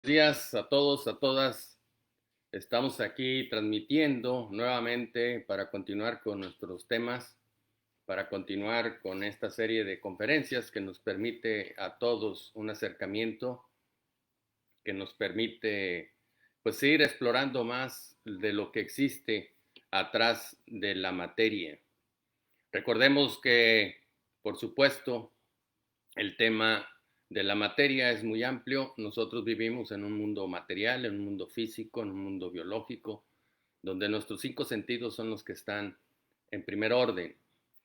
Días a todos, a todas. Estamos aquí transmitiendo nuevamente para continuar con nuestros temas, para continuar con esta serie de conferencias que nos permite a todos un acercamiento, que nos permite pues seguir explorando más de lo que existe atrás de la materia. Recordemos que, por supuesto, el tema de la materia es muy amplio. Nosotros vivimos en un mundo material, en un mundo físico, en un mundo biológico, donde nuestros cinco sentidos son los que están en primer orden.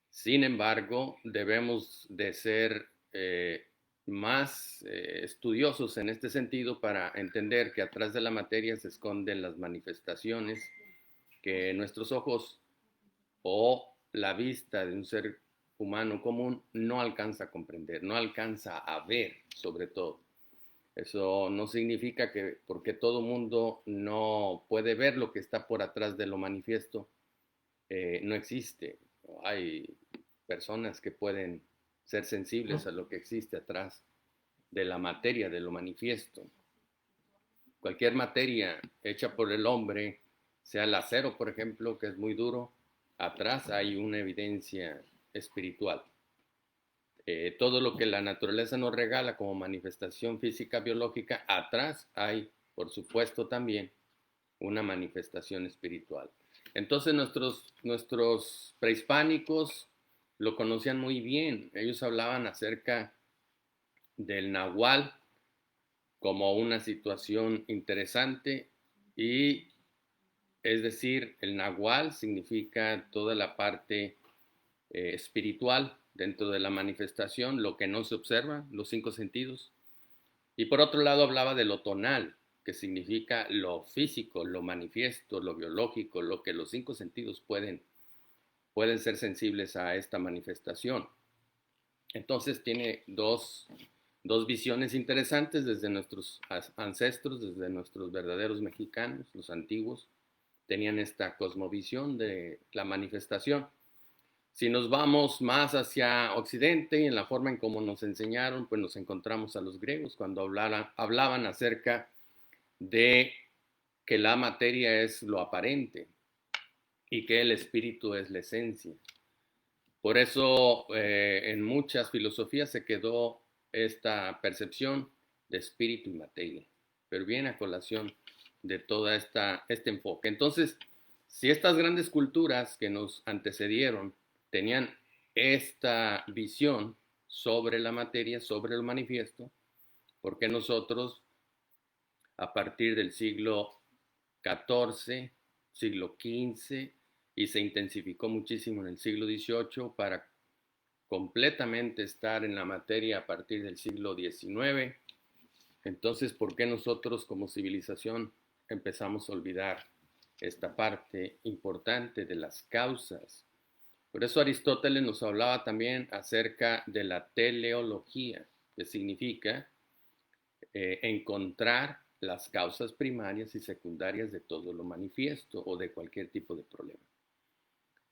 Sin embargo, debemos de ser más estudiosos en este sentido para entender que atrás de la materia se esconden las manifestaciones que nuestros ojos o la vista de un ser humano común no alcanza a comprender, no alcanza a ver, sobre todo. Eso no significa que porque todo mundo no puede ver lo que está por atrás de lo manifiesto, no existe. Hay personas que pueden ser sensibles a lo que existe atrás de la materia, de lo manifiesto. Cualquier materia hecha por el hombre, sea el acero, por ejemplo, que es muy duro, atrás hay una evidencia espiritual. Todo lo que la naturaleza nos regala como manifestación física biológica, atrás hay, por supuesto, también una manifestación espiritual. Entonces nuestros prehispánicos lo conocían muy bien. Ellos hablaban acerca del nahual como una situación interesante y es decir, el nahual significa toda la parte espiritual dentro de la manifestación, lo que no se observa, los cinco sentidos. Y por otro lado hablaba de lo tonal, que significa lo físico, lo manifiesto, lo biológico, lo que los cinco sentidos pueden ser sensibles a esta manifestación. Entonces tiene dos visiones interesantes desde nuestros ancestros, desde nuestros verdaderos mexicanos, los antiguos, tenían esta cosmovisión de la manifestación. Si nos vamos más hacia Occidente y en la forma en cómo nos enseñaron, pues nos encontramos a los griegos cuando hablaban acerca de que la materia es lo aparente y que el espíritu es la esencia. Por eso en muchas filosofías se quedó esta percepción de espíritu y materia, pero viene a colación de todo este enfoque. Entonces, si estas grandes culturas que nos antecedieron tenían esta visión sobre la materia, sobre el manifiesto, ¿por qué nosotros a partir del siglo XIV, siglo XV, y se intensificó muchísimo en el siglo XVIII para completamente estar en la materia a partir del siglo XIX? Entonces, ¿por qué nosotros como civilización empezamos a olvidar esta parte importante de las causas? Por eso Aristóteles nos hablaba también acerca de la teleología, que significa encontrar las causas primarias y secundarias de todo lo manifiesto o de cualquier tipo de problema.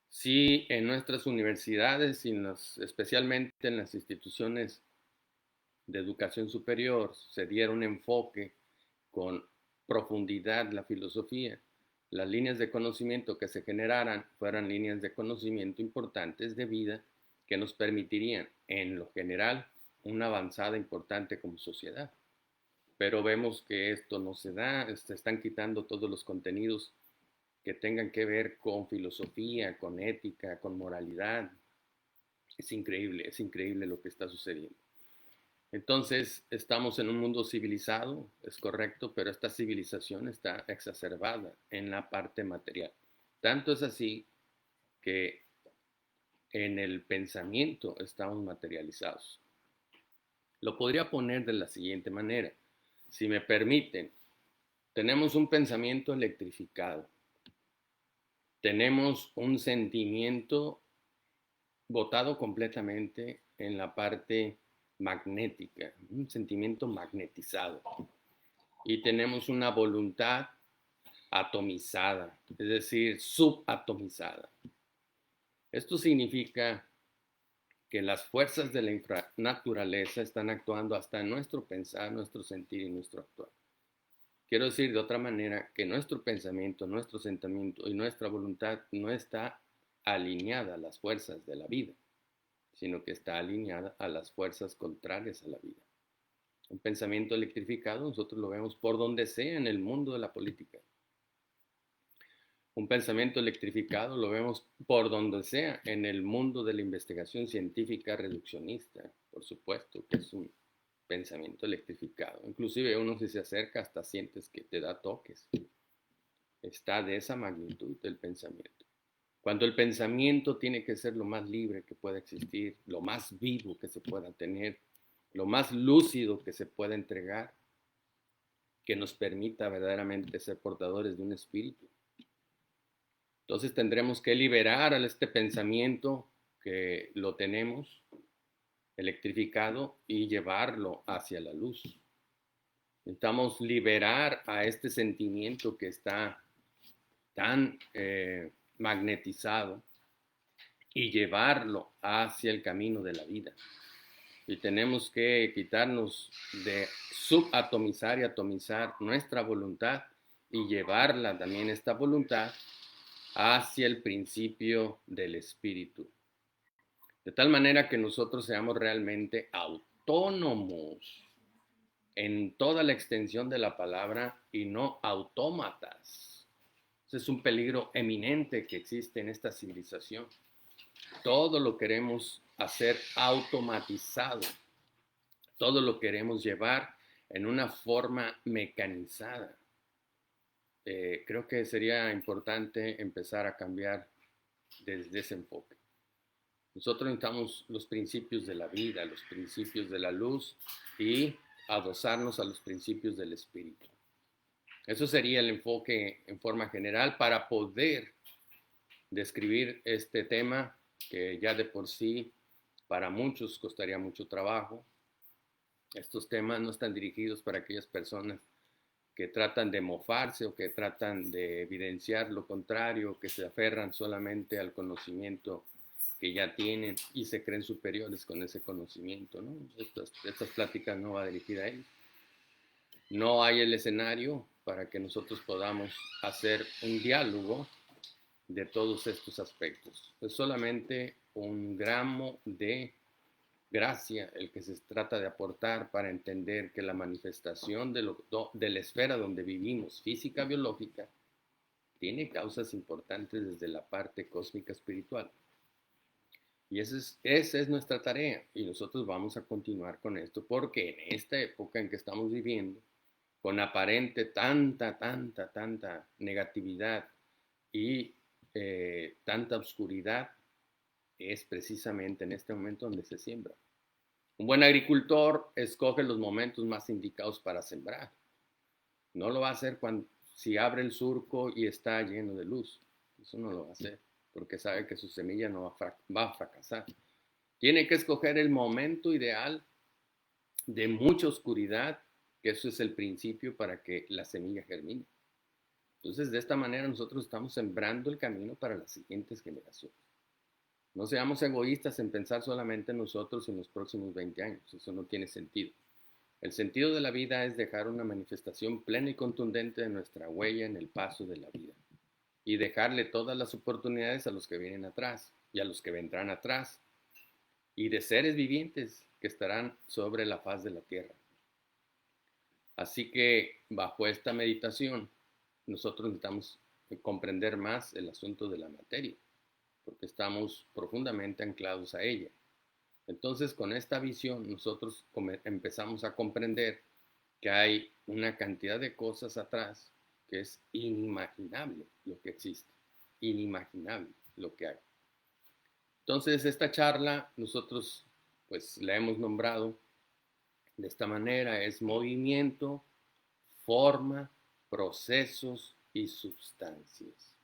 Si en nuestras universidades y especialmente en las instituciones de educación superior se diera un enfoque con profundidad la filosofía, las líneas de conocimiento que se generaran fueran líneas de conocimiento importantes de vida que nos permitirían, en lo general, una avanzada importante como sociedad. Pero vemos que esto no se da, se están quitando todos los contenidos que tengan que ver con filosofía, con ética, con moralidad. Es increíble lo que está sucediendo. Entonces, estamos en un mundo civilizado, es correcto, pero esta civilización está exacerbada en la parte material. Tanto es así que en el pensamiento estamos materializados. Lo podría poner de la siguiente manera. Si me permiten, tenemos un pensamiento electrificado, tenemos un sentimiento botado completamente en la parte magnética, un sentimiento magnetizado. Y tenemos una voluntad atomizada, es decir, subatomizada. Esto significa que las fuerzas de la infranaturaleza están actuando hasta en nuestro pensar, nuestro sentir y nuestro actuar. Quiero decir de otra manera que nuestro pensamiento, nuestro sentimiento y nuestra voluntad no está alineada a las fuerzas de la vida, sino que está alineada a las fuerzas contrarias a la vida. Un pensamiento electrificado nosotros lo vemos por donde sea en el mundo de la política. Un pensamiento electrificado lo vemos por donde sea en el mundo de la investigación científica reduccionista. Por supuesto que es un pensamiento electrificado. Inclusive uno si se acerca hasta sientes que te da toques. Está de esa magnitud el pensamiento. Cuando el pensamiento tiene que ser lo más libre que pueda existir, lo más vivo que se pueda tener, lo más lúcido que se pueda entregar, que nos permita verdaderamente ser portadores de un espíritu. Entonces tendremos que liberar a este pensamiento que lo tenemos electrificado y llevarlo hacia la luz. Necesitamos liberar a este sentimiento que está tan magnetizado y llevarlo hacia el camino de la vida. Y tenemos que quitarnos de subatomizar y atomizar nuestra voluntad y llevarla también esta voluntad hacia el principio del espíritu. De tal manera que nosotros seamos realmente autónomos en toda la extensión de la palabra y no autómatas. Ese es un peligro eminente que existe en esta civilización. Todo lo queremos hacer automatizado. Todo lo queremos llevar en una forma mecanizada. Creo que sería importante empezar a cambiar desde ese enfoque. Nosotros necesitamos los principios de la vida, los principios de la luz y adosarnos a los principios del espíritu. Eso sería el enfoque en forma general para poder describir este tema que ya de por sí para muchos costaría mucho trabajo. Estos temas no están dirigidos para aquellas personas que tratan de mofarse o que tratan de evidenciar lo contrario, que se aferran solamente al conocimiento que ya tienen y se creen superiores con ese conocimiento, ¿no? Estas pláticas no va dirigida a ellos. No hay el escenario para que nosotros podamos hacer un diálogo de todos estos aspectos. Es solamente un gramo de gracia el que se trata de aportar para entender que la manifestación de la esfera donde vivimos, física, biológica, tiene causas importantes desde la parte cósmica espiritual. Y esa es nuestra tarea y nosotros vamos a continuar con esto porque en esta época en que estamos viviendo, con aparente tanta negatividad y tanta oscuridad, es precisamente en este momento donde se siembra. Un buen agricultor escoge los momentos más indicados para sembrar. No lo va a hacer si abre el surco y está lleno de luz. Eso no lo va a hacer porque sabe que su semilla no va a fracasar. Tiene que escoger el momento ideal de mucha oscuridad, que eso es el principio para que la semilla germine. Entonces, de esta manera nosotros estamos sembrando el camino para las siguientes generaciones. No seamos egoístas en pensar solamente en nosotros en los próximos 20 años. Eso no tiene sentido. El sentido de la vida es dejar una manifestación plena y contundente de nuestra huella en el paso de la vida y dejarle todas las oportunidades a los que vienen atrás y a los que vendrán atrás y de seres vivientes que estarán sobre la faz de la tierra. Así que bajo esta meditación nosotros necesitamos comprender más el asunto de la materia, porque estamos profundamente anclados a ella. Entonces, con esta visión, nosotros empezamos a comprender que hay una cantidad de cosas atrás que es inimaginable lo que existe, inimaginable lo que hay. Entonces, esta charla nosotros pues la hemos nombrado de esta manera, es movimiento, forma, procesos y sustancias.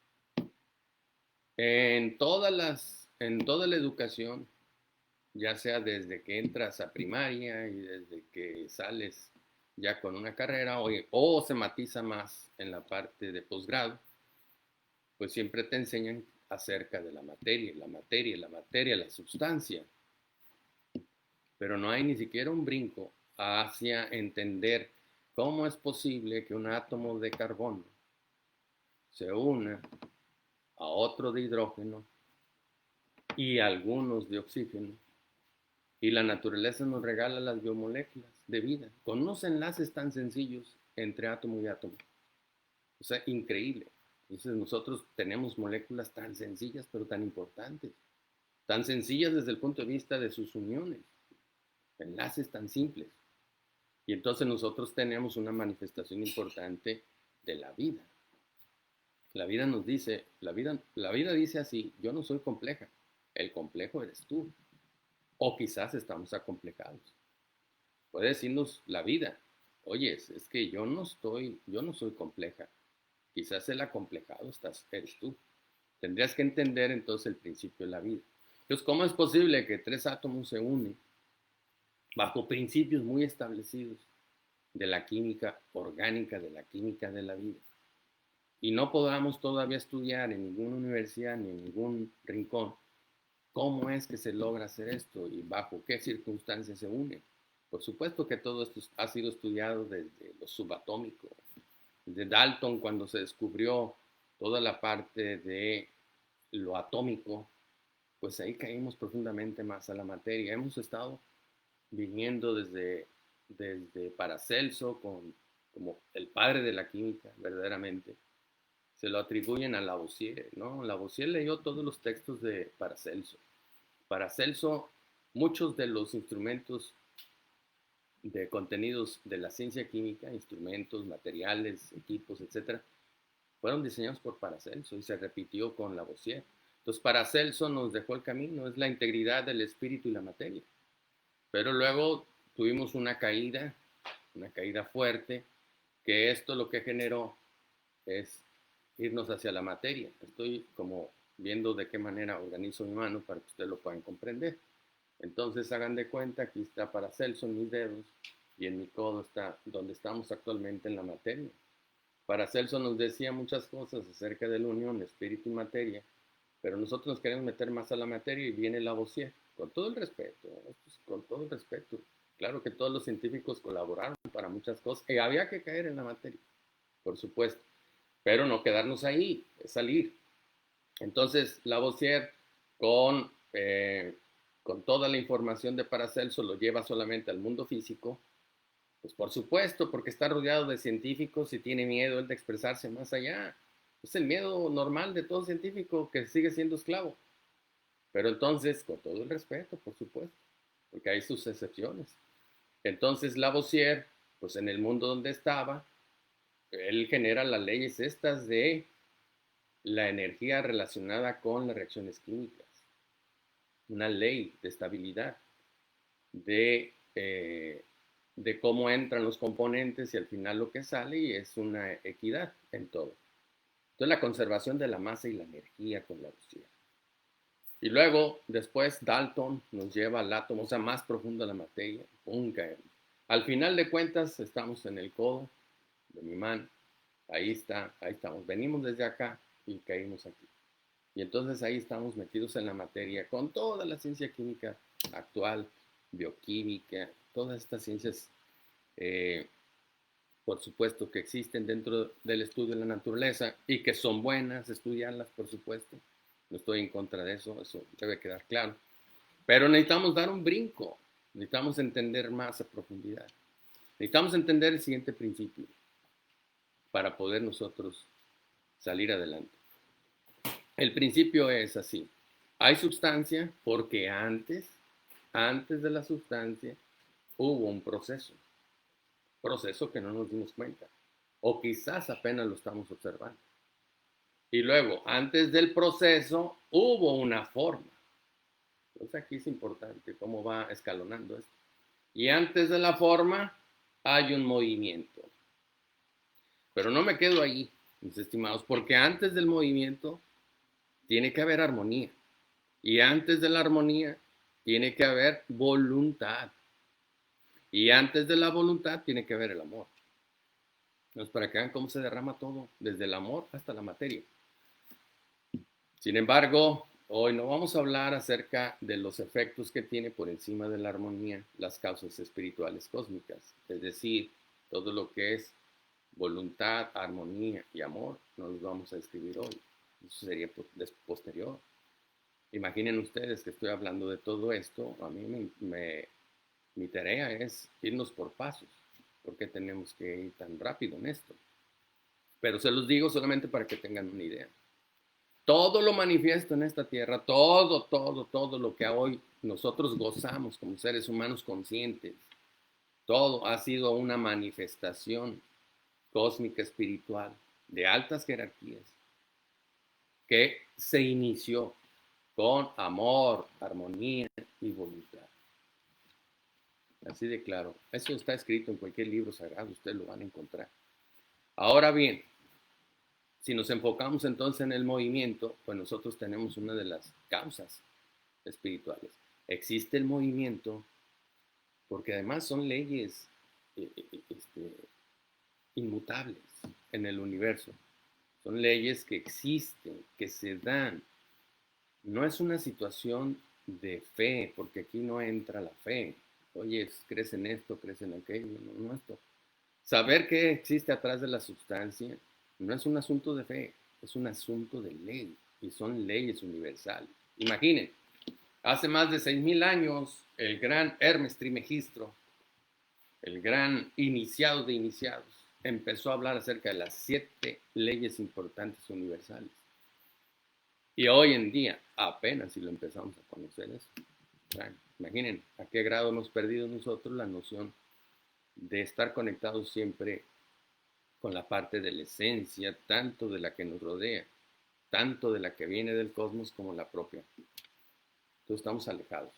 En toda la educación, ya sea desde que entras a primaria y desde que sales ya con una carrera o se matiza más en la parte de posgrado, pues siempre te enseñan acerca de la materia, la sustancia. Pero no hay ni siquiera un brinco hacia entender ¿Cómo es posible que un átomo de carbono se una a otro de hidrógeno y algunos de oxígeno? Y la naturaleza nos regala las biomoléculas de vida, con unos enlaces tan sencillos entre átomo y átomo. O sea, increíble. Entonces nosotros tenemos moléculas tan sencillas, pero tan importantes. Tan sencillas desde el punto de vista de sus uniones. Enlaces tan simples. Y entonces nosotros tenemos una manifestación importante de la vida. La vida nos dice, la vida dice así: yo no soy compleja, el complejo eres tú. O quizás estamos acomplejados. Puede decirnos la vida: oye, es que yo no soy compleja. Quizás el acomplejado eres tú. Tendrías que entender entonces el principio de la vida. Entonces, ¿cómo es posible que tres átomos se unen bajo principios muy establecidos de la química orgánica, de la química de la vida, y no podamos todavía estudiar en ninguna universidad ni en ningún rincón cómo es que se logra hacer esto y bajo qué circunstancias se une? Por supuesto que todo esto ha sido estudiado desde lo subatómico, desde Dalton, cuando se descubrió toda la parte de lo atómico, pues ahí caímos profundamente más a la materia. Hemos estado viniendo desde Paracelso como el padre de la química, verdaderamente. Se lo atribuyen a Lavoisier, ¿no? Lavoisier leyó todos los textos de Paracelso. Paracelso, muchos de los instrumentos de contenidos de la ciencia química, instrumentos, materiales, equipos, etcétera, fueron diseñados por Paracelso y se repitió con Lavoisier. Entonces, Paracelso nos dejó el camino, es la integridad del espíritu y la materia. Pero luego tuvimos una caída fuerte, que esto lo que generó es irnos hacia la materia. Estoy como viendo de qué manera organizo mi mano para que ustedes lo puedan comprender. Entonces hagan de cuenta, aquí está Paracelso en mis dedos y en mi codo está donde estamos actualmente en la materia. Paracelso nos decía muchas cosas acerca de la unión espíritu y materia, pero nosotros nos queremos meter más a la materia y viene Lavoisier, con todo el respeto, con todo el respeto. Claro que todos los científicos colaboraron para muchas cosas y había que caer en la materia, por supuesto, pero no quedarnos ahí, es salir. Entonces Lavoisier con toda la información de Paracelso lo lleva solamente al mundo físico. Pues por supuesto, porque está rodeado de científicos y tiene miedo él de expresarse más allá. Es el miedo normal de todo científico que sigue siendo esclavo. Pero entonces, con todo el respeto, por supuesto, porque hay sus excepciones. Entonces Lavoisier, pues en el mundo donde estaba, él genera las leyes estas de la energía relacionada con las reacciones químicas. Una ley de estabilidad, de cómo entran los componentes y al final lo que sale, y es una equidad en todo. Entonces la conservación de la masa y la energía con Lavoisier. Y luego, después, Dalton nos lleva al átomo, o sea, más profundo la materia. ¡Pum! Caemos. Al final de cuentas, estamos en el codo de mi mano. Ahí estamos. Venimos desde acá y caímos aquí. Y entonces ahí estamos metidos en la materia con toda la ciencia química actual, bioquímica, todas estas ciencias, por supuesto, que existen dentro del estudio de la naturaleza y que son buenas estudiarlas, por supuesto. No estoy en contra de eso debe quedar claro. Pero necesitamos dar un brinco, necesitamos entender más a profundidad. Necesitamos entender el siguiente principio para poder nosotros salir adelante. El principio es así: hay sustancia porque antes de la sustancia hubo un proceso que no nos dimos cuenta, o quizás apenas lo estamos observando. Y luego, antes del proceso, hubo una forma. Entonces aquí es importante cómo va escalonando esto. Y antes de la forma, hay un movimiento. Pero no me quedo ahí, mis estimados, porque antes del movimiento tiene que haber armonía. Y antes de la armonía, tiene que haber voluntad. Y antes de la voluntad, tiene que haber el amor. Entonces, para que vean cómo se derrama todo, desde el amor hasta la materia. Sin embargo, hoy no vamos a hablar acerca de los efectos que tiene por encima de la armonía las causas espirituales cósmicas. Es decir, Todo lo que es voluntad, armonía y amor, no los vamos a describir hoy. Eso sería posterior. Imaginen ustedes que estoy hablando de todo esto. A mí mi tarea es irnos por pasos. ¿Por qué tenemos que ir tan rápido en esto? Pero se los digo solamente para que tengan una idea. Todo lo manifiesto en esta tierra, todo lo que hoy nosotros gozamos como seres humanos conscientes, todo ha sido una manifestación cósmica espiritual de altas jerarquías que se inició con amor, armonía y voluntad. Así de claro. Eso está escrito en cualquier libro sagrado, ustedes lo van a encontrar. Ahora bien, si nos enfocamos entonces en el movimiento, pues nosotros tenemos una de las causas espirituales. Existe el movimiento porque además son leyes inmutables en el universo. Son leyes que existen, que se dan. No es una situación de fe, porque aquí no entra la fe. Oye, crees en esto, crees en aquello, no esto. Saber qué existe atrás de la sustancia no es un asunto de fe, es un asunto de ley, y son leyes universales. Imaginen, hace más de 6,000 años, el gran Hermes Trismegisto, el gran iniciado de iniciados, empezó a hablar acerca de las 7 leyes importantes universales. Y hoy en día, apenas si lo empezamos a conocer eso. Bueno, imaginen a qué grado hemos perdido nosotros la noción de estar conectados siempre con la parte de la esencia, tanto de la que nos rodea, tanto de la que viene del cosmos como la propia. Entonces estamos alejados.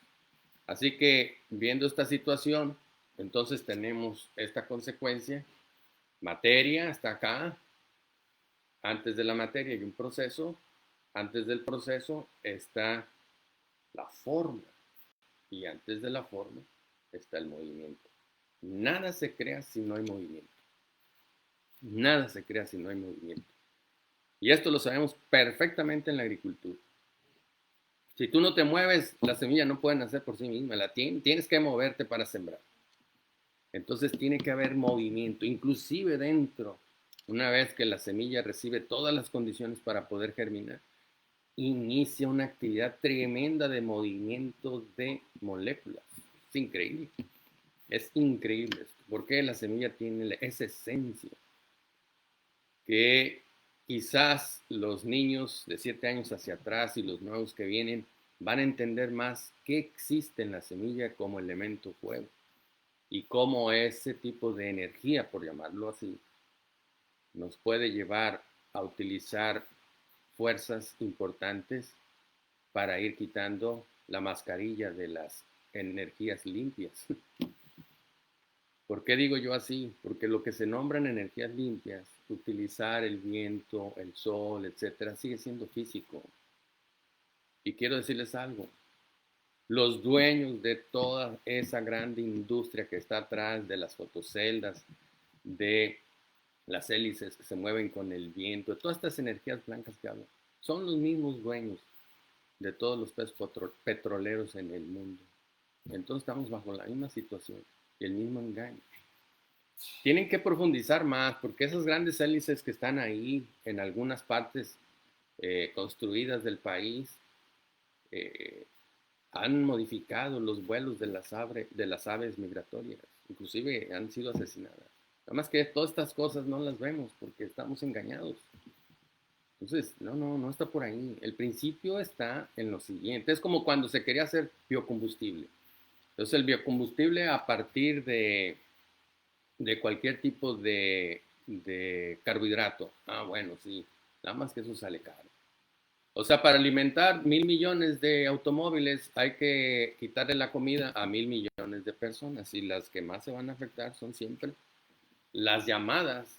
Así que viendo esta situación, entonces tenemos esta consecuencia. Materia está acá. Antes de la materia hay un proceso. Antes del proceso está la forma. Y antes de la forma está el movimiento. Nada se crea si no hay movimiento. Nada se crea si no hay movimiento. Y esto lo sabemos perfectamente en la agricultura. Si tú no te mueves, la semilla no puede nacer por sí misma. Tienes que moverte para sembrar. Entonces tiene que haber movimiento, inclusive dentro. Una vez que la semilla recibe todas las condiciones para poder germinar, inicia una actividad tremenda de movimiento de moléculas. Es increíble. Es increíble esto. Porque la semilla tiene esa esencia que quizás los niños de 7 años hacia atrás y los nuevos que vienen van a entender más qué existe en la semilla como elemento fuego y cómo ese tipo de energía, por llamarlo así, nos puede llevar a utilizar fuerzas importantes para ir quitando la mascarilla de las energías limpias. ¿Por qué digo yo así? Porque lo que se nombran energías limpias, utilizar el viento, el sol, etcétera, sigue siendo físico. Y quiero decirles algo. Los dueños de toda esa grande industria que está atrás de las fotoceldas, de las hélices que se mueven con el viento, de todas estas energías blancas que hablo, son los mismos dueños de todos los petroleros en el mundo. Entonces estamos bajo la misma situación y el mismo engaño. Tienen que profundizar más porque esas grandes hélices que están ahí en algunas partes construidas del país han modificado los vuelos de las aves migratorias, inclusive han sido asesinadas. Nada más que todas estas cosas no las vemos porque estamos engañados. Entonces, no está por ahí. El principio está en lo siguiente. Es como cuando se quería hacer biocombustible. Entonces, el biocombustible a partir de cualquier tipo de carbohidrato. Ah, bueno, sí. Nada más que eso sale caro. O sea, para alimentar 1,000,000,000 de automóviles hay que quitarle la comida a 1,000,000,000 de personas. Y las que más se van a afectar son siempre las llamadas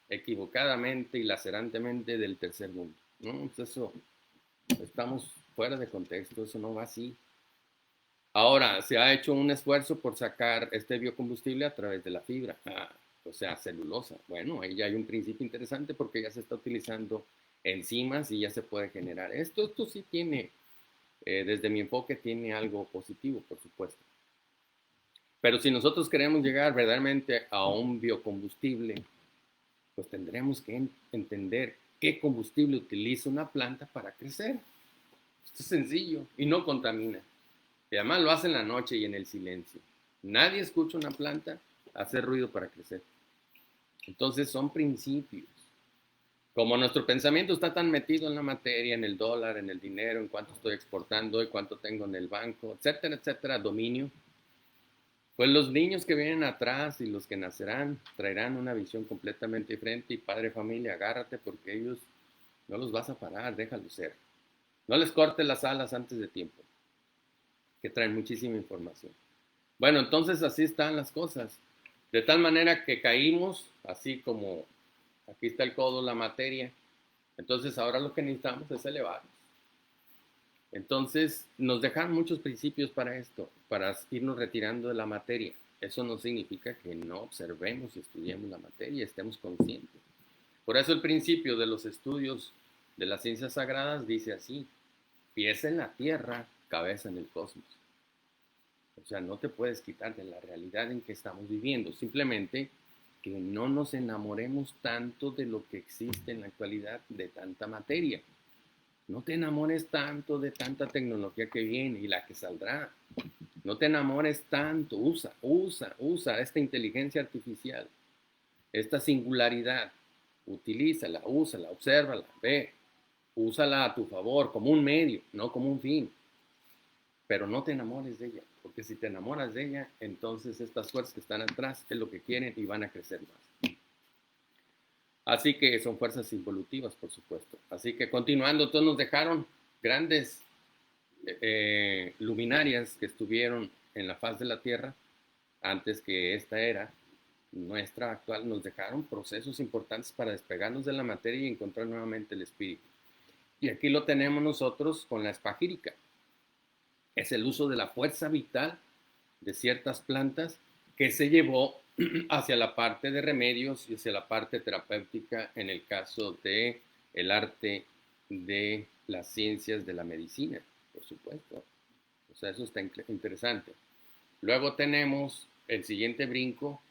equivocadamente y lacerantemente del tercer mundo. No, pues eso, estamos fuera de contexto, eso no va así. Ahora, se ha hecho un esfuerzo por sacar este biocombustible a través de la fibra, o sea, celulosa. Bueno, ahí ya hay un principio interesante porque ya se está utilizando enzimas y ya se puede generar. Esto sí tiene, desde mi enfoque, tiene algo positivo, por supuesto. Pero si nosotros queremos llegar verdaderamente a un biocombustible, pues tendremos que entender qué combustible utiliza una planta para crecer. Esto es sencillo y no contamina. Y además lo hace en la noche y en el silencio. Nadie escucha una planta hacer ruido para crecer. Entonces son principios. Como nuestro pensamiento está tan metido en la materia, en el dólar, en el dinero, en cuánto estoy exportando y cuánto tengo en el banco, etcétera, etcétera, dominio, pues los niños que vienen atrás y los que nacerán traerán una visión completamente diferente. Y padre familia, agárrate porque ellos no los vas a parar, déjalos ser. No les cortes las alas antes de tiempo, que traen muchísima información. Bueno, entonces así están las cosas. De tal manera que caímos, así como aquí está el codo, la materia. Entonces ahora lo que necesitamos es elevarnos. Entonces nos dejan muchos principios para esto, para irnos retirando de la materia. Eso no significa que no observemos y estudiemos la materia, estemos conscientes. Por eso el principio de los estudios de las ciencias sagradas dice así: pies en la tierra, cabeza en el cosmos. O sea, no te puedes quitar de la realidad en que estamos viviendo. Simplemente que no nos enamoremos tanto de lo que existe en la actualidad, de tanta materia. No te enamores tanto de tanta tecnología que viene y la que saldrá. No te enamores tanto. Usa esta inteligencia artificial, esta singularidad. Utilízala, úsala, obsérvala, ve. Úsala a tu favor, como un medio, no como un fin. Pero no te enamores de ella, porque si te enamoras de ella, entonces estas fuerzas que están atrás es lo que quieren y van a crecer más. Así que son fuerzas involutivas, por supuesto. Así que continuando, todos nos dejaron grandes luminarias que estuvieron en la faz de la Tierra antes que esta era nuestra actual, nos dejaron procesos importantes para despegarnos de la materia y encontrar nuevamente el espíritu. Y aquí lo tenemos nosotros con la espagírica. Es el uso de la fuerza vital de ciertas plantas que se llevó hacia la parte de remedios y hacia la parte terapéutica en el caso de el arte de las ciencias de la medicina, por supuesto. O sea, eso está interesante. Luego tenemos el siguiente brinco,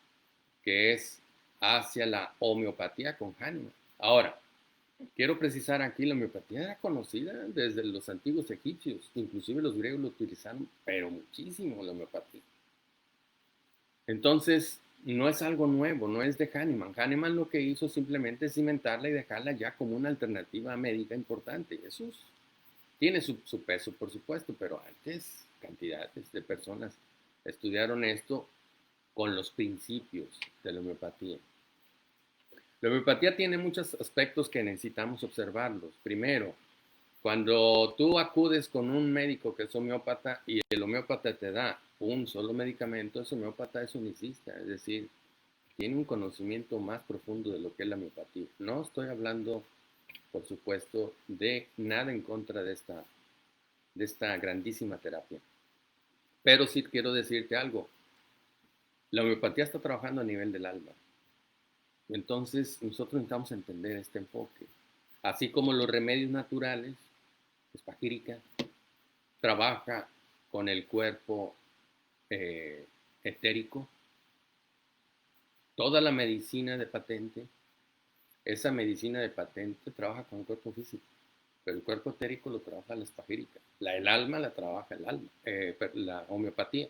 que es hacia la homeopatía con Hahnemann. Ahora, quiero precisar aquí, la homeopatía era conocida desde los antiguos egipcios, inclusive los griegos lo utilizaron, pero muchísimo la homeopatía. Entonces, no es algo nuevo, no es de Hahnemann. Hahnemann lo que hizo simplemente es cimentarla y dejarla ya como una alternativa médica importante. Eso tiene su peso, por supuesto, pero antes cantidades de personas estudiaron esto con los principios de la homeopatía. La homeopatía tiene muchos aspectos que necesitamos observarlos. Primero, cuando tú acudes con un médico que es homeópata y el homeópata te da un solo medicamento, ese homeópata es unicista, es decir, tiene un conocimiento más profundo de lo que es la homeopatía. No estoy hablando, por supuesto, de nada en contra de esta grandísima terapia. Pero sí quiero decirte algo. La homeopatía está trabajando a nivel del alma. Entonces, nosotros necesitamos entender este enfoque. Así como los remedios naturales, espagírica, trabaja con el cuerpo etérico. Toda la medicina de patente, esa medicina de patente trabaja con el cuerpo físico, pero el cuerpo etérico lo trabaja la espagírica. El alma la trabaja la homeopatía.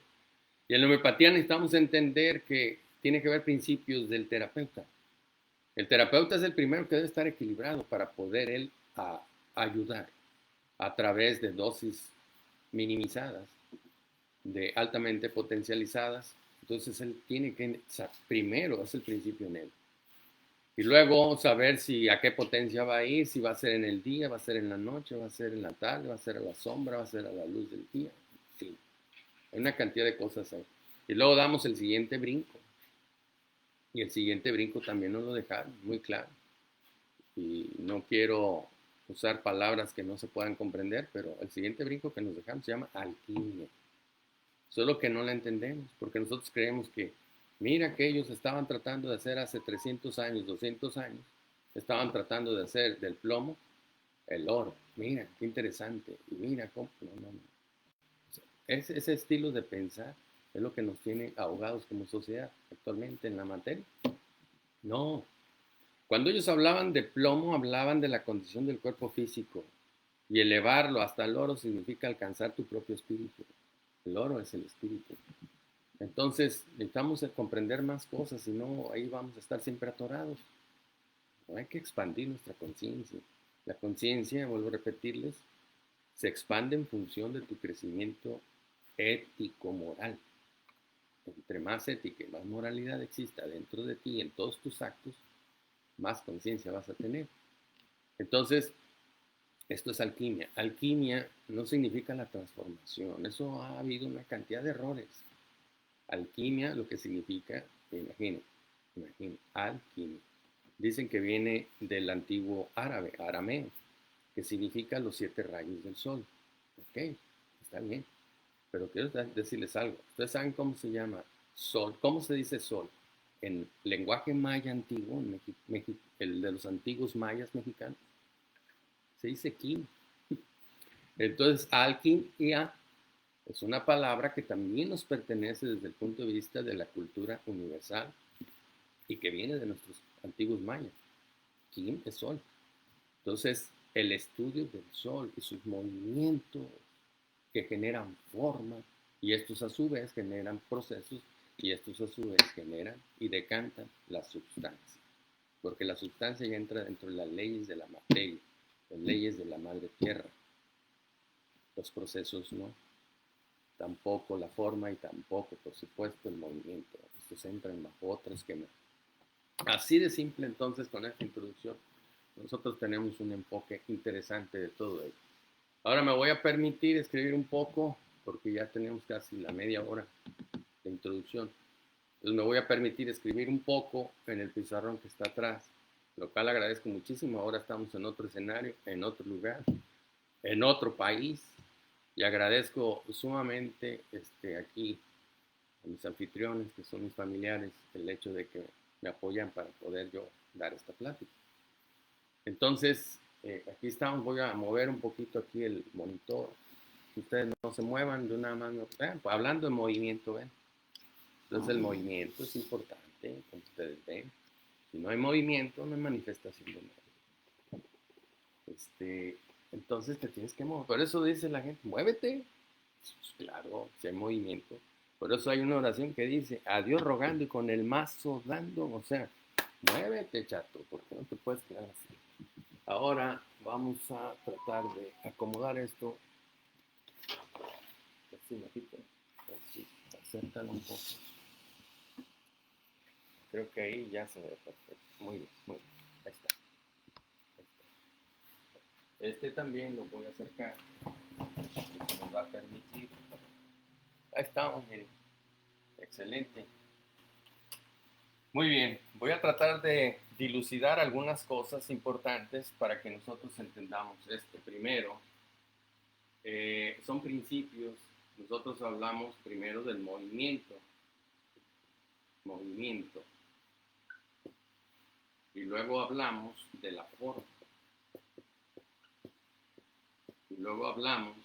Y en la homeopatía necesitamos entender que tiene que haber principios del terapeuta. El terapeuta es el primero que debe estar equilibrado para poder él ayudar a través de dosis minimizadas, de altamente potencializadas. Entonces él tiene que, primero es el principio en él. Y luego saber si a qué potencia va a ir, si va a ser en el día, va a ser en la noche, va a ser en la tarde, va a ser a la sombra, va a ser a la luz del día. En fin, hay una cantidad de cosas ahí. Y luego damos el siguiente brinco. Y el siguiente brinco también nos lo dejaron muy claro. Y no quiero usar palabras que no se puedan comprender, pero el siguiente brinco que nos dejaron se llama alquimia. Solo que no la entendemos, porque nosotros creemos que, mira que ellos estaban tratando de hacer hace 300 años, 200 años, estaban tratando de hacer del plomo el oro. Mira, qué interesante. Y mira cómo, no. Ese estilo de pensar Es lo que nos tiene ahogados como sociedad actualmente en la materia. No. Cuando ellos hablaban de plomo, hablaban de la condición del cuerpo físico. Y elevarlo hasta el oro significa alcanzar tu propio espíritu. El oro es el espíritu. Entonces, necesitamos comprender más cosas, si no, ahí vamos a estar siempre atorados. No hay que expandir nuestra conciencia. La conciencia, vuelvo a repetirles, se expande en función de tu crecimiento ético-moral. Entre más ética y más moralidad exista dentro de ti en todos tus actos, más conciencia vas a tener. Entonces, esto es alquimia. Alquimia no significa la transformación. Eso ha habido una cantidad de errores. Alquimia lo que significa, imaginen, alquimia. Dicen que viene del antiguo árabe, arameo, que significa los 7 rayos del sol. Ok, está bien. Pero quiero decirles algo. ¿Ustedes saben cómo se llama sol? ¿Cómo se dice sol? En lenguaje maya antiguo, el de los antiguos mayas mexicanos, se dice kin. Entonces, alquimia es una palabra que también nos pertenece desde el punto de vista de la cultura universal y que viene de nuestros antiguos mayas. Kim es sol. Entonces, el estudio del sol y sus movimientos que generan forma y estos a su vez generan procesos y estos a su vez generan y decantan la sustancia. Porque la sustancia ya entra dentro de las leyes de la materia, las leyes de la madre tierra. Los procesos no. Tampoco la forma y tampoco, por supuesto, el movimiento. Estos entran bajo otro esquema. Así de simple entonces con esta introducción. Nosotros tenemos un enfoque interesante de todo ello. Ahora me voy a permitir escribir un poco, porque ya tenemos casi la media hora de introducción. Entonces me voy a permitir escribir un poco en el pizarrón que está atrás, lo cual agradezco muchísimo. Ahora estamos en otro escenario, en otro lugar, en otro país, y agradezco sumamente aquí a mis anfitriones, que son mis familiares, el hecho de que me apoyan para poder yo dar esta plática. Entonces, aquí estamos, voy a mover un poquito aquí el monitor. Ustedes no se muevan, yo nada más, pues, hablando de movimiento, ¿ven? Entonces el movimiento es importante, como ustedes ven. Si no hay movimiento, no hay manifestación de nada. Entonces te tienes que mover. Por eso dice la gente, muévete. Pues claro, si hay movimiento. Por eso hay una oración que dice, a Dios rogando y con el mazo dando. O sea, muévete, chato, porque no te puedes quedar así. Ahora vamos a tratar de acomodar esto. Así, Majito. Así, acércalo un poco. Creo que ahí ya se ve perfecto. Muy bien, muy bien. Ahí está. Ahí está. Este también lo voy a acercar. Nos va a permitir. Ahí estamos, miren. Excelente. Muy bien. Voy a tratar de dilucidar algunas cosas importantes para que nosotros entendamos esto. Primero, son principios. Nosotros hablamos primero del movimiento. Movimiento. Y luego hablamos de la forma. Y luego hablamos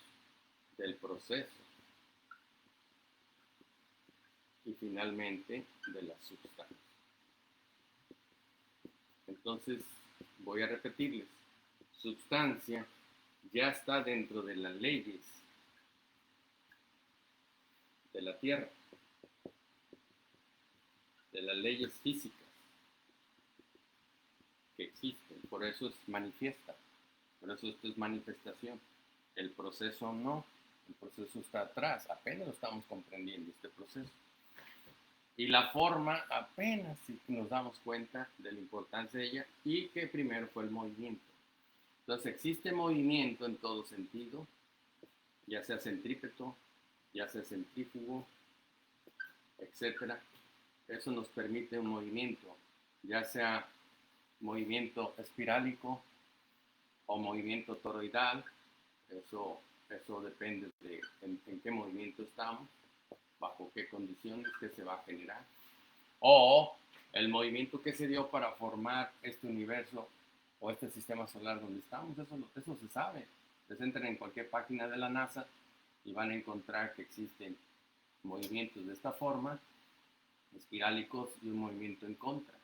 del proceso. Y finalmente de la sustancia. Entonces, voy a repetirles. Sustancia ya está dentro de las leyes de la Tierra, de las leyes físicas que existen. Por eso es manifiesta. Por eso esto es manifestación. El proceso no. El proceso está atrás. Apenas lo estamos comprendiendo, este proceso. Y la forma apenas si nos damos cuenta de la importancia de ella y que primero fue el movimiento. Entonces existe movimiento en todo sentido, ya sea centrípeto, ya sea centrífugo, etcétera. Eso nos permite un movimiento, ya sea movimiento espirálico o movimiento toroidal. Eso depende de en qué movimiento estamos, bajo qué condiciones que se va a generar. O el movimiento que se dio para formar este universo o este sistema solar donde estamos, eso se sabe. Ustedes entran en cualquier página de la NASA y van a encontrar que existen movimientos de esta forma, espirálicos, y un movimiento en contra.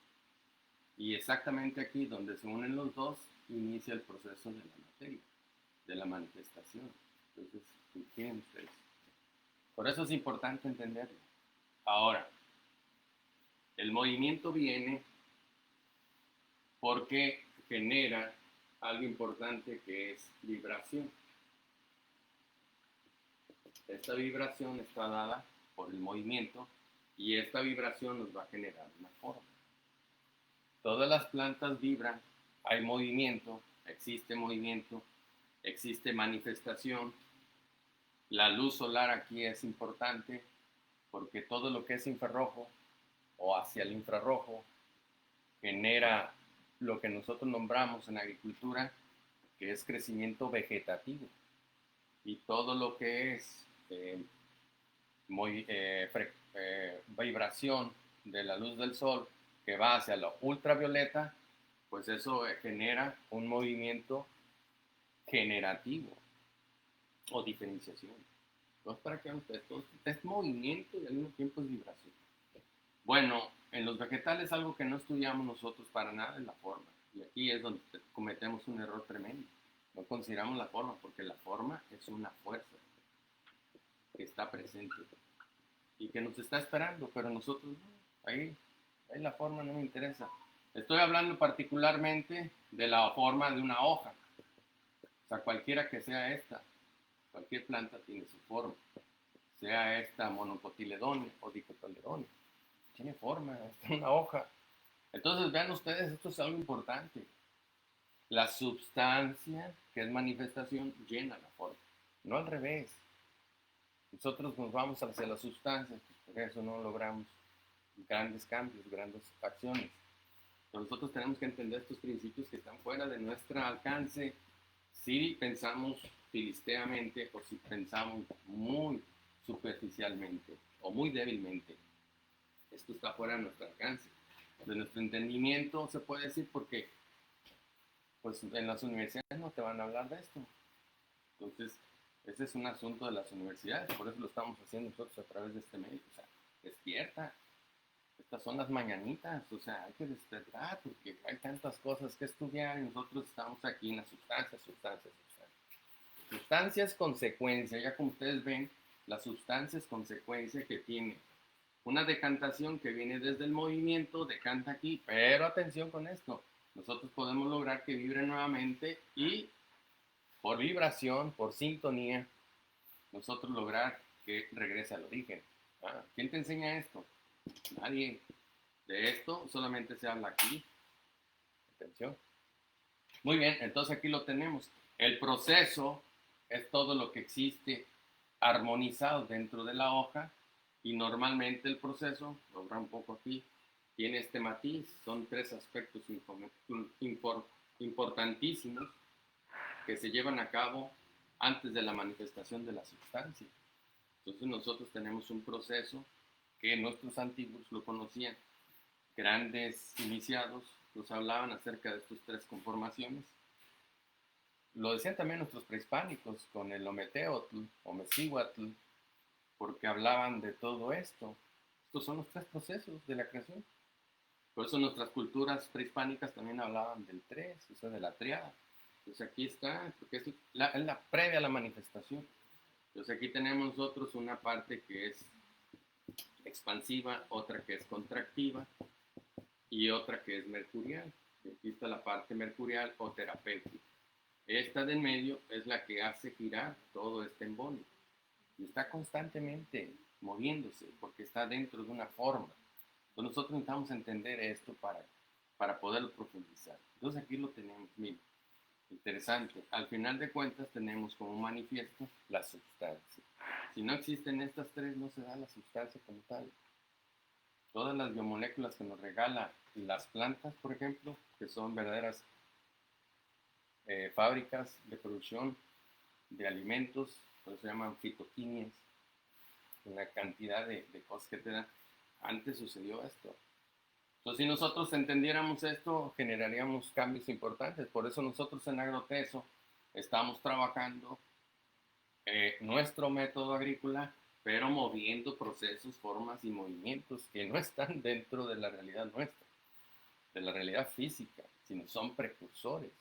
Y exactamente aquí donde se unen los dos, inicia el proceso de la materia, de la manifestación. Entonces, entienden ustedes. Por eso es importante entenderlo. Ahora, el movimiento viene porque genera algo importante que es vibración. Esta vibración está dada por el movimiento y esta vibración nos va a generar una forma. Todas las plantas vibran, hay movimiento, existe manifestación. La luz solar aquí es importante porque todo lo que es infrarrojo o hacia el infrarrojo genera lo que nosotros nombramos en agricultura, que es crecimiento vegetativo. Y todo lo que es vibración de la luz del sol que va hacia la ultravioleta, pues eso genera un movimiento generativo o diferenciación. Entonces, para que ustedes, es movimiento y al mismo tiempo es vibración. Bueno, en los vegetales algo que no estudiamos nosotros para nada es la forma. Y aquí es donde cometemos un error tremendo. No consideramos la forma porque la forma es una fuerza que está presente y que nos está esperando, pero nosotros no. Ahí la forma no me interesa. Estoy hablando particularmente de la forma de una hoja. O sea, cualquiera que sea esta, cualquier planta tiene su forma. Sea esta monocotiledonia o dicotiledonia. Tiene forma, es una hoja. Entonces, vean ustedes, esto es algo importante. La substancia, que es manifestación, llena la forma. No al revés. Nosotros nos vamos hacia la sustancia, por eso no logramos grandes cambios, grandes acciones. Pero nosotros tenemos que entender estos principios que están fuera de nuestro alcance si pensamos filisteamente o si pensamos muy superficialmente o muy débilmente. Esto está fuera de nuestro alcance, de nuestro entendimiento, se puede decir, porque pues en las universidades no te van a hablar de esto. Entonces, ese es un asunto de las universidades, por eso lo estamos haciendo nosotros a través de este medio. O sea, despierta. Estas son las mañanitas, o sea, hay que despertar porque hay tantas cosas que estudiar y nosotros estamos aquí en la sustancia. Sustancia es consecuencia, ya como ustedes ven, la sustancia es consecuencia que tiene una decantación que viene desde el movimiento, decanta aquí, pero atención con esto, nosotros podemos lograr que vibre nuevamente y por vibración, por sintonía, nosotros lograr que regrese al origen. ¿Quién te enseña esto? Nadie. De esto solamente se habla aquí. Atención. Muy bien, entonces aquí lo tenemos. El proceso es todo lo que existe armonizado dentro de la hoja y normalmente el proceso, lo verá un poco aquí, tiene este matiz. Son tres aspectos importantísimos que se llevan a cabo antes de la manifestación de la sustancia. Entonces nosotros tenemos un proceso que nuestros antiguos lo conocían. Grandes iniciados nos hablaban acerca de estas tres conformaciones. Lo decían también nuestros prehispánicos con el Ometeotl o Mecihuatl, porque hablaban de todo esto. Estos son los tres procesos de la creación. Por eso nuestras culturas prehispánicas también hablaban del tres, o sea, de la triada. Entonces aquí está, porque es la previa a la manifestación. Entonces aquí tenemos nosotros una parte que es expansiva, otra que es contractiva y otra que es mercurial. Aquí está la parte mercurial o terapéutica. Esta de en medio es la que hace girar todo este embolio y está constantemente moviéndose porque está dentro de una forma. Entonces nosotros necesitamos entender esto para poderlo profundizar. Entonces aquí lo tenemos, miren, interesante. Al final de cuentas tenemos como manifiesto la sustancia. Si no existen estas tres, no se da la sustancia como tal. Todas las biomoléculas que nos regalan las plantas, por ejemplo, que son verdaderas fábricas de producción de alimentos, por eso se llaman fitoquimias, una cantidad de cosas que te dan. Antes sucedió esto. Entonces, si nosotros entendiéramos esto, generaríamos cambios importantes. Por eso nosotros en Agroteso estamos trabajando nuestro método agrícola pero moviendo procesos, formas y movimientos que no están dentro de la realidad nuestra, de la realidad física, sino son precursores.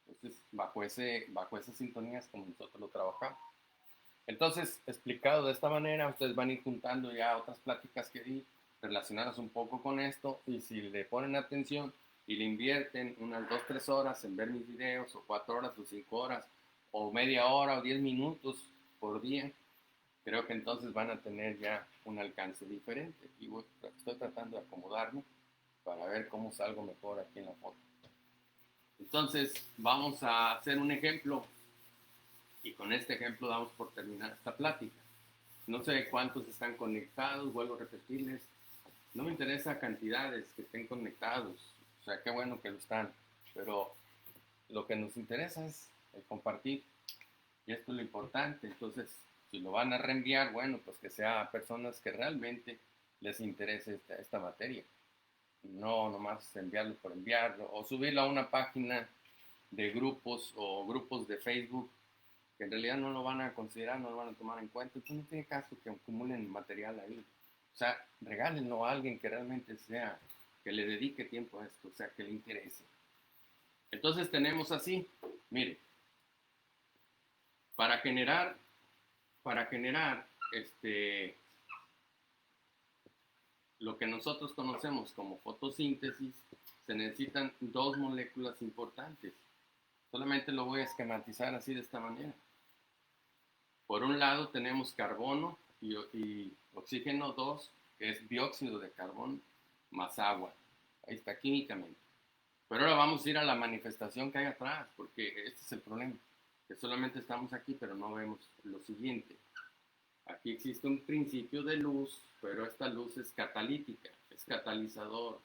Entonces, bajo esas sintonías como nosotros lo trabajamos. Entonces, explicado de esta manera, ustedes van a ir juntando ya otras pláticas que di relacionadas un poco con esto, y si le ponen atención y le invierten unas 2, 3 horas en ver mis videos, o 4 horas, o 5 horas, o media hora, o 10 minutos por día, creo que entonces van a tener ya un alcance diferente. Y estoy tratando de acomodarme para ver cómo salgo mejor aquí en la foto. Entonces, vamos a hacer un ejemplo, y con este ejemplo damos por terminar esta plática. No sé cuántos están conectados, vuelvo a repetirles. No me interesa cantidades que estén conectados, o sea, qué bueno que lo están, pero lo que nos interesa es el compartir, y esto es lo importante. Entonces, si lo van a reenviar, bueno, pues que sea a personas que realmente les interese esta materia. No nomás enviarlo por enviarlo, o subirlo a una página de grupos o grupos de Facebook que en realidad no lo van a considerar, no lo van a tomar en cuenta. Entonces no tiene caso que acumulen material ahí. O sea, regálenlo a alguien que realmente sea, que le dedique tiempo a esto, o sea, que le interese. Entonces tenemos así, mire, para generar, para generar lo que nosotros conocemos como fotosíntesis, se necesitan dos moléculas importantes. Solamente lo voy a esquematizar así de esta manera. Por un lado tenemos carbono y oxígeno 2, que es dióxido de carbono, más agua. Ahí está, químicamente. Pero ahora vamos a ir a la manifestación que hay atrás, porque este es el problema, que solamente estamos aquí, pero no vemos lo siguiente. Aquí existe un principio de luz, pero esta luz es catalítica, es catalizador,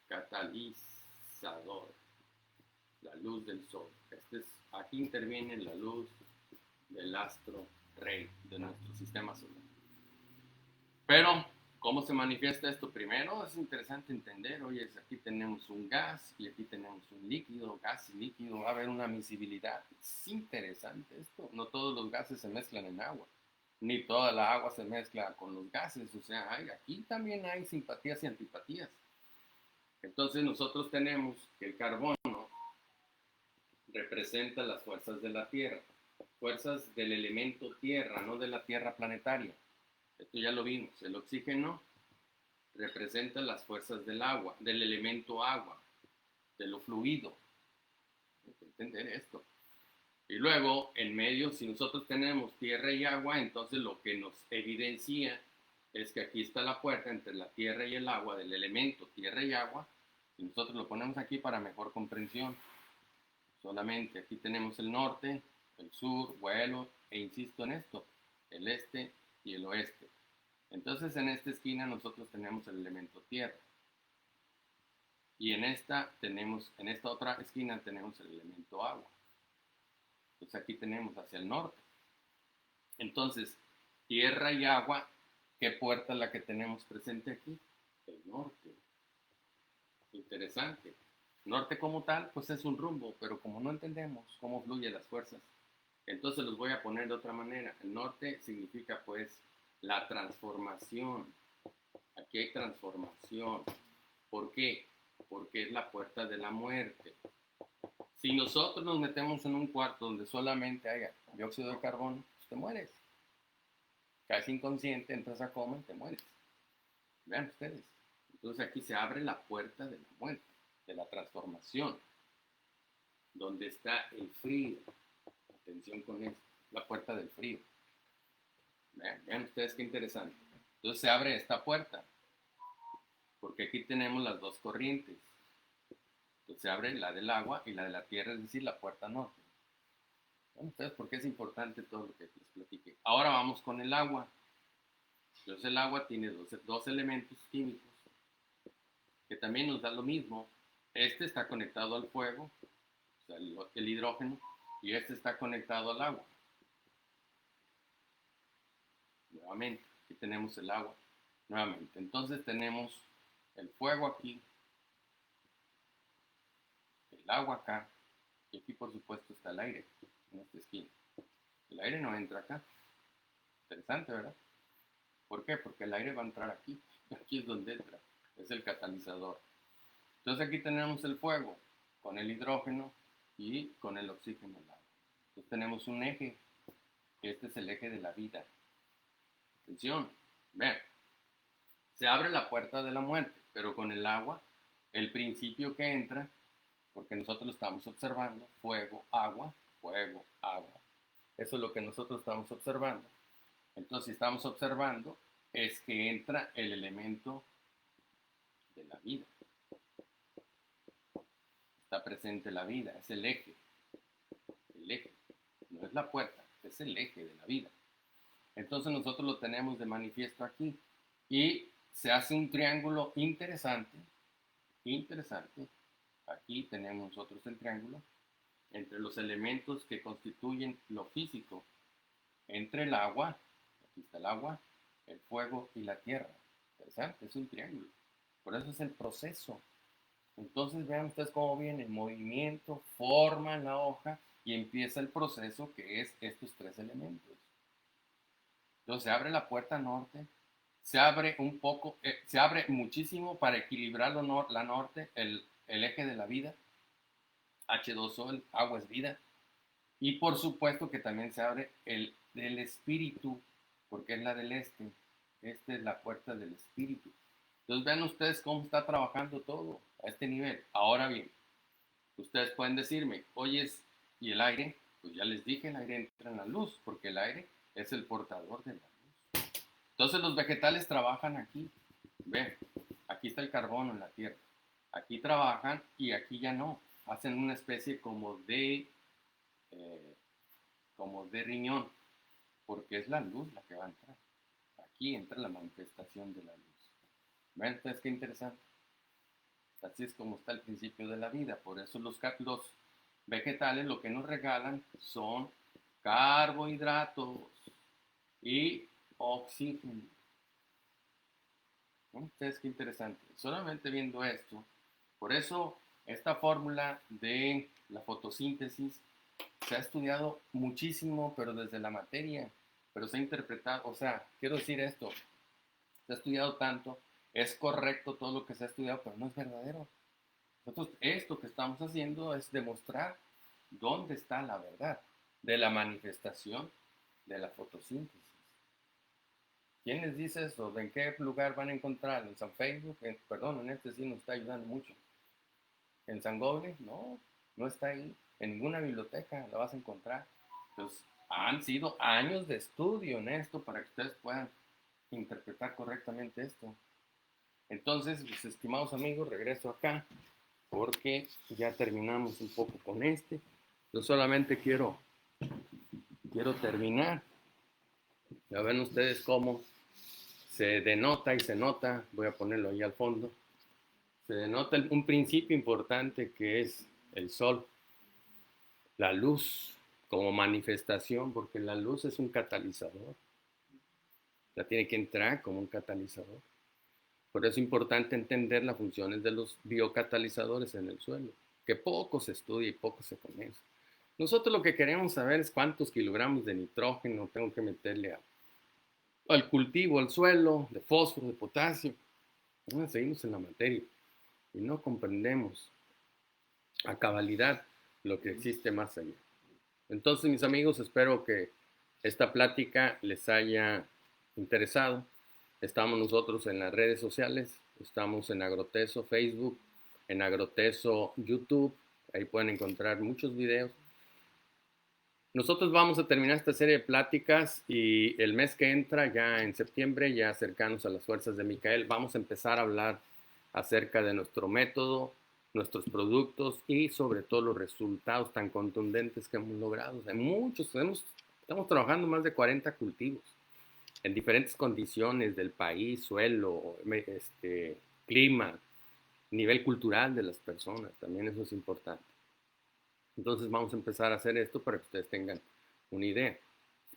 catalizador, la luz del sol. Aquí interviene la luz del astro rey de nuestro sistema solar. Pero, ¿cómo se manifiesta esto? Primero, es interesante entender, oye, aquí tenemos un gas y aquí tenemos un líquido, gas y líquido, va a haber una miscibilidad. Es interesante esto. No todos los gases se mezclan en agua, ni toda la agua se mezcla con los gases. O sea, aquí también hay simpatías y antipatías. Entonces nosotros tenemos que el carbono representa las fuerzas de la Tierra, fuerzas del elemento Tierra, no de la Tierra planetaria. Esto ya lo vimos. El oxígeno representa las fuerzas del agua, del elemento agua, de lo fluido. Hay que entender esto. Y luego, en medio, si nosotros tenemos tierra y agua, entonces lo que nos evidencia es que aquí está la puerta entre la tierra y el agua, del elemento tierra y agua. Y nosotros lo ponemos aquí para mejor comprensión. Solamente aquí tenemos el norte, el sur, vuelo, e insisto en esto, el este y el oeste. Entonces en esta esquina nosotros tenemos el elemento tierra. Y en esta otra esquina tenemos el elemento agua. Entonces aquí tenemos hacia el norte. Entonces, tierra y agua, ¿qué puerta es la que tenemos presente aquí? El norte. Interesante. Norte como tal, pues es un rumbo, pero como no entendemos cómo fluyen las fuerzas, entonces los voy a poner de otra manera. El norte significa pues la transformación. Aquí hay transformación. ¿Por qué? Porque es la puerta de la muerte. Si nosotros nos metemos en un cuarto donde solamente haya dióxido de carbono, pues te mueres. Caes inconsciente, entras a coma y te mueres. Vean ustedes. Entonces aquí se abre la puerta de la muerte, de la transformación, donde está el frío. Atención con esto, la puerta del frío. Vean ustedes qué interesante. Entonces se abre esta puerta, porque aquí tenemos las dos corrientes. Entonces se abre la del agua y la de la tierra, es decir, la puerta norte. Bueno, ustedes, ¿por qué es importante todo lo que les platiqué? Ahora vamos con el agua. Entonces el agua tiene dos elementos químicos que también nos da lo mismo. Este está conectado al fuego, o sea, el hidrógeno, y este está conectado al agua. Nuevamente, aquí tenemos el agua. Nuevamente, entonces tenemos el fuego aquí, el agua acá, y aquí por supuesto está el aire, en esta esquina. El aire no entra acá. Interesante, ¿verdad? ¿Por qué? Porque el aire va a entrar aquí. Aquí es donde entra. Es el catalizador. Entonces aquí tenemos el fuego con el hidrógeno y con el oxígeno al lado. Entonces tenemos un eje. Este es el eje de la vida. Atención. Vean. Se abre la puerta de la muerte, pero con el agua, el principio que entra, porque nosotros lo estamos observando, fuego, agua, fuego, agua. Eso es lo que nosotros estamos observando. Entonces, si estamos observando, es que entra el elemento de la vida. Está presente la vida, es el eje. El eje. No es la puerta, es el eje de la vida. Entonces nosotros lo tenemos de manifiesto aquí. Y se hace un triángulo interesante. Interesante. Aquí tenemos nosotros el triángulo entre los elementos que constituyen lo físico, entre el agua, aquí está el agua, el fuego y la tierra. Interesante, es un triángulo. Por eso es el proceso. Entonces vean ustedes cómo viene el movimiento, forma la hoja y empieza el proceso que es estos tres elementos. Entonces se abre la puerta norte, se abre un poco, se abre muchísimo para equilibrar la norte, el eje de la vida. H2O, el agua es vida. Y por supuesto que también se abre el del espíritu, porque es la del este. Esta es la puerta del espíritu. Entonces vean ustedes cómo está trabajando todo a este nivel. Ahora bien, ustedes pueden decirme, oye, ¿y el aire? Pues ya les dije, el aire entra en la luz, porque el aire es el portador de la luz. Entonces los vegetales trabajan aquí. Ven, aquí está el carbono en la tierra. Aquí trabajan y aquí ya no. Hacen una especie como de riñón, porque es la luz la que va a entrar. Aquí entra la manifestación de la luz. ¿Ven ustedes qué interesante? Así es como está el principio de la vida. Por eso los vegetales lo que nos regalan son carbohidratos y oxígeno. ¿Ven ustedes qué interesante? Solamente viendo esto. Por eso esta fórmula de la fotosíntesis se ha estudiado muchísimo, pero desde la materia, pero se ha interpretado, o sea, quiero decir esto, se ha estudiado tanto, es correcto todo lo que se ha estudiado, pero no es verdadero. Nosotros esto que estamos haciendo es demostrar dónde está la verdad de la manifestación de la fotosíntesis. ¿Quién les dice eso? ¿En qué lugar van a encontrar? ¿En San Facebook? Perdón, en este sí nos está ayudando mucho. ¿En San Goble? No, no está ahí. En ninguna biblioteca la vas a encontrar. Entonces, han sido años de estudio en esto para que ustedes puedan interpretar correctamente esto. Entonces, mis estimados amigos, regreso acá porque ya terminamos un poco con este. Yo solamente quiero terminar. Ya ven ustedes cómo se denota y se nota. Voy a ponerlo ahí al fondo. Se denota un principio importante que es el sol. La luz como manifestación, porque la luz es un catalizador. La tiene que entrar como un catalizador. Por eso es importante entender las funciones de los biocatalizadores en el suelo, que poco se estudia y poco se conoce. Nosotros lo que queremos saber es cuántos kilogramos de nitrógeno tengo que meterle al cultivo, al suelo, de fósforo, de potasio. Seguimos en la materia y no comprendemos a cabalidad lo que existe más allá. Entonces, mis amigos, espero que esta plática les haya interesado. Estamos nosotros en las redes sociales, estamos en Agroteso Facebook, en Agroteso YouTube, ahí pueden encontrar muchos videos. Nosotros vamos a terminar esta serie de pláticas y el mes que entra, ya en septiembre, ya cercanos a las fuerzas de Micael, vamos a empezar a hablar acerca de nuestro método, nuestros productos y sobre todo los resultados tan contundentes que hemos logrado. Hay muchos, estamos trabajando más de 40 cultivos en diferentes condiciones del país, suelo, clima, nivel cultural de las personas, también eso es importante. Entonces vamos a empezar a hacer esto para que ustedes tengan una idea.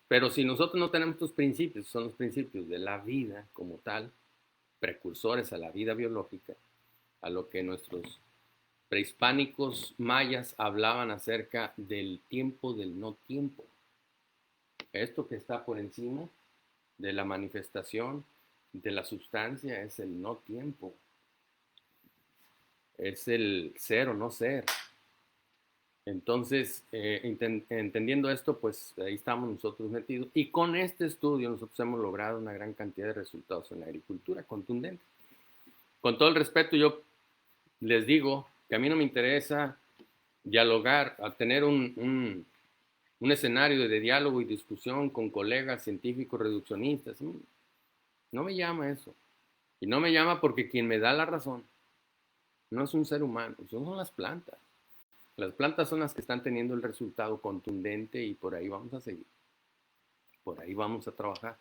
Pero si nosotros no tenemos estos principios, son los principios de la vida como tal, precursores a la vida biológica, a lo que nuestros prehispánicos mayas hablaban acerca del tiempo del no tiempo. Esto que está por encima de la manifestación de la sustancia es el no tiempo, es el ser o no ser. Entonces, entendiendo esto, pues ahí estamos nosotros metidos. Y con este estudio nosotros hemos logrado una gran cantidad de resultados en la agricultura, contundentes. Con todo el respeto, yo les digo que a mí no me interesa dialogar, a tener un escenario de diálogo y discusión con colegas científicos reduccionistas. No me llama eso. Y no me llama porque quien me da la razón no es un ser humano, son las plantas. Las plantas son las que están teniendo el resultado contundente y por ahí vamos a seguir. Por ahí vamos a trabajar.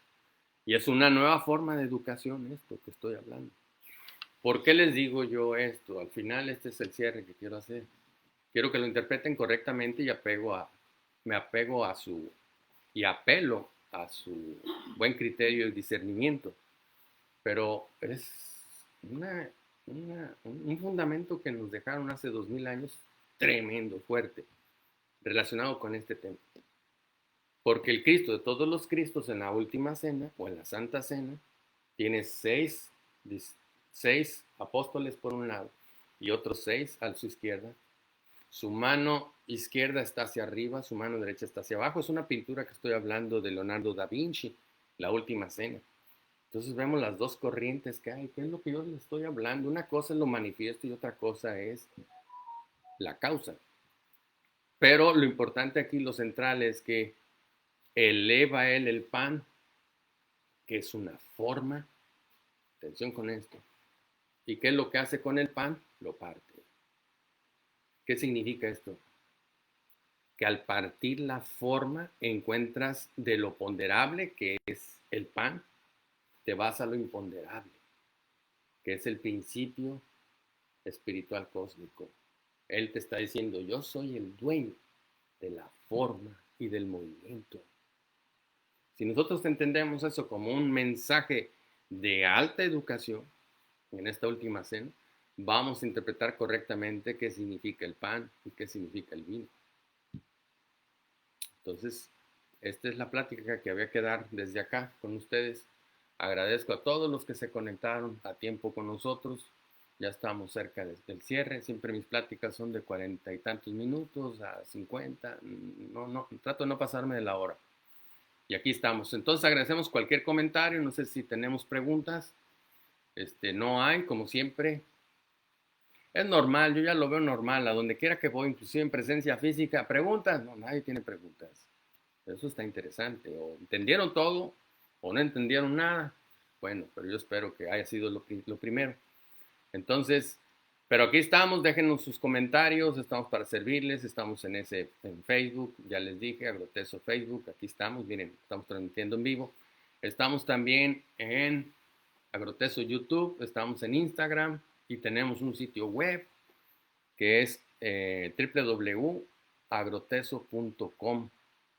Y es una nueva forma de educación esto que estoy hablando. ¿Por qué les digo yo esto? Al final este es el cierre que quiero hacer. Quiero que lo interpreten correctamente y me apego a su, y apelo a su buen criterio y discernimiento. Pero es un fundamento que nos dejaron hace 2000 años tremendo, fuerte, relacionado con este tema. Porque el Cristo de todos los Cristos en la última cena o en la Santa Cena tiene seis apóstoles por un lado y otros 6 a su izquierda. Su mano izquierda está hacia arriba, su mano derecha está hacia abajo. Es una pintura que estoy hablando de Leonardo da Vinci, la última cena. Entonces vemos las dos corrientes que hay. ¿Qué es lo que yo les estoy hablando? Una cosa es lo manifiesto y otra cosa es la causa. Pero lo importante aquí, lo central, es que eleva él el pan, que es una forma. Atención con esto. ¿Y qué es lo que hace con el pan? Lo parte. ¿Qué significa esto? Que al partir la forma encuentras de lo ponderable, que es el pan, te vas a lo imponderable, que es el principio espiritual cósmico. Él te está diciendo, yo soy el dueño de la forma y del movimiento. Si nosotros entendemos eso como un mensaje de alta educación, en esta última cena, vamos a interpretar correctamente qué significa el pan y qué significa el vino. Entonces, esta es la plática que había que dar desde acá con ustedes. Agradezco a todos los que se conectaron a tiempo con nosotros. Ya estamos cerca del cierre. Siempre mis pláticas son de 40 y tantos minutos a 50. Trato de no pasarme de la hora. Y aquí estamos. Entonces agradecemos cualquier comentario. No sé si tenemos preguntas. No hay, como siempre. Es normal, yo ya lo veo normal. A donde quiera que voy, inclusive en presencia física, preguntas. No, nadie tiene preguntas. Eso está interesante. O entendieron todo o no entendieron nada. Bueno, pero yo espero que haya sido lo primero. Entonces, pero aquí estamos, déjenos sus comentarios, estamos para servirles, estamos en Facebook, ya les dije, Agroteso Facebook, aquí estamos, miren, estamos transmitiendo en vivo. Estamos también en Agroteso YouTube, estamos en Instagram y tenemos un sitio web que es www.agroteso.com.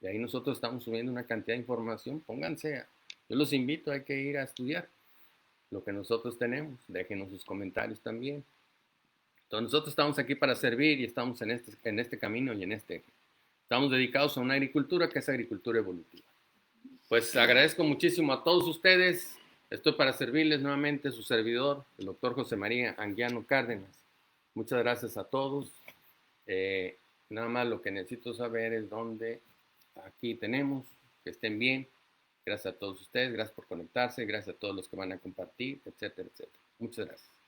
Y ahí nosotros estamos subiendo una cantidad de información, pónganse, yo los invito, hay que ir a estudiar lo que nosotros tenemos, déjenos sus comentarios también. Entonces nosotros estamos aquí para servir y estamos en este camino y en este eje. Estamos dedicados a una agricultura que es agricultura evolutiva. Pues agradezco muchísimo a todos ustedes. Estoy para servirles nuevamente, su servidor, el doctor José María Anguiano Cárdenas. Muchas gracias a todos. Nada más lo que necesito saber es dónde aquí tenemos, que estén bien. Gracias a todos ustedes, gracias por conectarse, gracias a todos los que van a compartir, etcétera, etcétera. Muchas gracias.